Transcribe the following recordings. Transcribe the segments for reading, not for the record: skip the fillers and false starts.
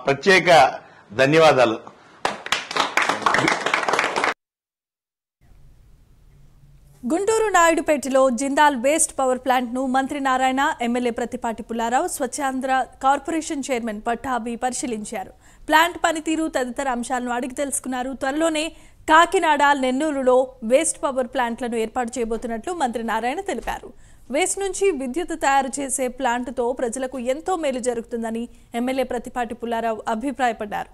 ప్రత్యేక ధన్యవాదాలు. గుంటూరు నాయుడుపేటలో జిందాల్ వేస్ట్ పవర్ ప్లాంట్ ను మంత్రి Narayana, MLA Prathipati Pullarao, Swachhandhra corporation chairman Pattabhi పరిశీలించారు. ప్లాంట్ పనితీరు తదితర అంశాలను అడిగి తెలుసుకున్నారు. త్వరలోనే కాకినాడ, నెల్లూరులో వేస్ట్ పవర్ ప్లాంట్లను ఏర్పాటు చేయబోతున్నట్లు మంత్రి నారాయణ తెలిపారు. వేస్ట్ నుంచి విద్యుత్ తయారు చేసే ప్లాంటుతో ప్రజలకు ఎంతో మేలు జరుగుతుందని ఎమ్మెల్యే ప్రత్తిపాటి పుల్లారావు అభిప్రాయపడ్డారు.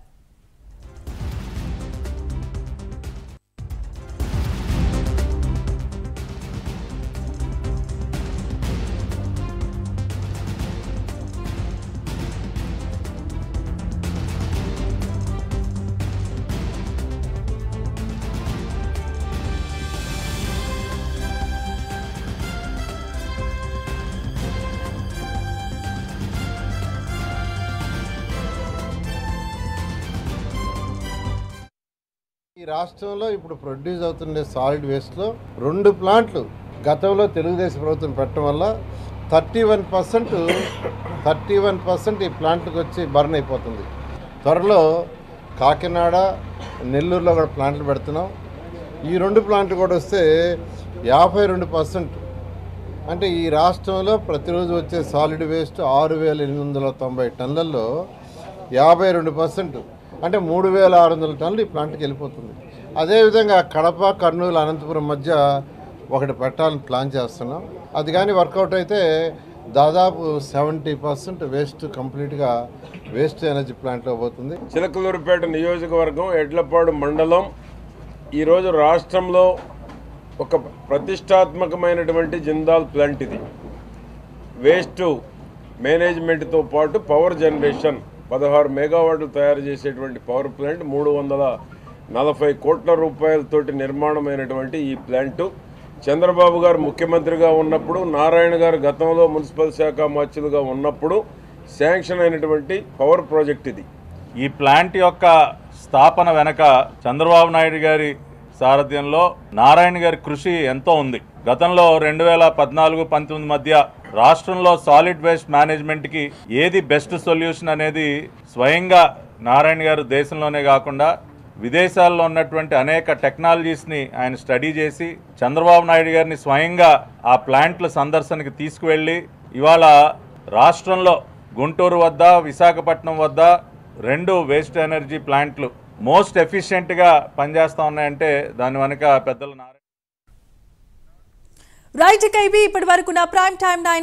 ఈ రాష్ట్రంలో ఇప్పుడు ప్రొడ్యూస్ అవుతుండే సాలిడ్ వేస్ట్లో 2 ప్లాంట్లు గతంలో తెలుగుదేశం ప్రభుత్వం పెట్టడం వల్ల 31% ఈ ప్లాంట్కి వచ్చి బర్న్ అయిపోతుంది. త్వరలో కాకినాడ, నెల్లూరులో కూడా ప్లాంట్లు పెడుతున్నాం. ఈ 2 ప్లాంట్లు కూడా వస్తే 52%, అంటే ఈ రాష్ట్రంలో ప్రతిరోజు వచ్చే సాలిడ్ వేస్ట్ 6,890 టన్నులలో 52%, అంటే 3,600 టన్నులు ఈ ప్లాంట్కి వెళ్ళిపోతుంది. అదేవిధంగా కడప, కర్నూలు, అనంతపురం మధ్య ఒకటి పెట్టాలని ప్లాన్ చేస్తున్నాం. అది కానీ వర్కౌట్ అయితే దాదాపు 70% వేస్ట్ కంప్లీట్గా వేస్ట్ ఎనర్జీ ప్లాంట్లో పోతుంది. చిలకలూరుపేట నియోజకవర్గం, ఎడ్లపాడు మండలం ఈరోజు రాష్ట్రంలో ఒక ప్రతిష్టాత్మకమైనటువంటి జిందాల్ ప్లాంట్ ఇది. వేస్ట్ మేనేజ్మెంట్తో పాటు పవర్ జనరేషన్ 16 మెగావాట్లు తయారు చేసేటువంటి పవర్ ప్లాంట్, 340 కోట్ల రూపాయలతోటి నిర్మాణమైనటువంటి ఈ ప్లాంటు చంద్రబాబు గారు ముఖ్యమంత్రిగా ఉన్నప్పుడు, నారాయణ గారు గతంలో మున్సిపల్ శాఖ మంత్రులుగా ఉన్నప్పుడు శాంక్షన్ అయినటువంటి పవర్ ప్రాజెక్ట్ ఇది. ఈ ప్లాంట్ యొక్క స్థాపన వెనక చంద్రబాబు నాయుడు గారి సారథ్యంలో నారాయణ గారి కృషి ఎంతో ఉంది. గతంలో 2014-19 మధ్య రాష్ట్రంలో సాలిడ్ వేస్ట్ మేనేజ్మెంట్కి ఏది బెస్ట్ సొల్యూషన్ అనేది స్వయంగా నారాయణ గారు దేశంలోనే కాకుండా విదేశాల్లో ఉన్నటువంటి అనేక టెక్నాలజీస్ని ఆయన స్టడీ చేసి చంద్రబాబు నాయుడు గారిని స్వయంగా ఆ ప్లాంట్ల సందర్శనకి తీసుకువెళ్ళి ఇవాళ రాష్ట్రంలో గుంటూరు వద్ద, విశాఖపట్నం వద్ద 2 వేస్ట్ ఎనర్జీ ప్లాంట్లు మోస్ట్ ఎఫిషియెంట్గా పనిచేస్తూ ఉన్నాయంటే దాని వెనుక పెద్దలు నారాయణ. రైట్, ఇక ఇవి ఇప్పటి వరకు నా ప్రైమ్ టైమ్ 9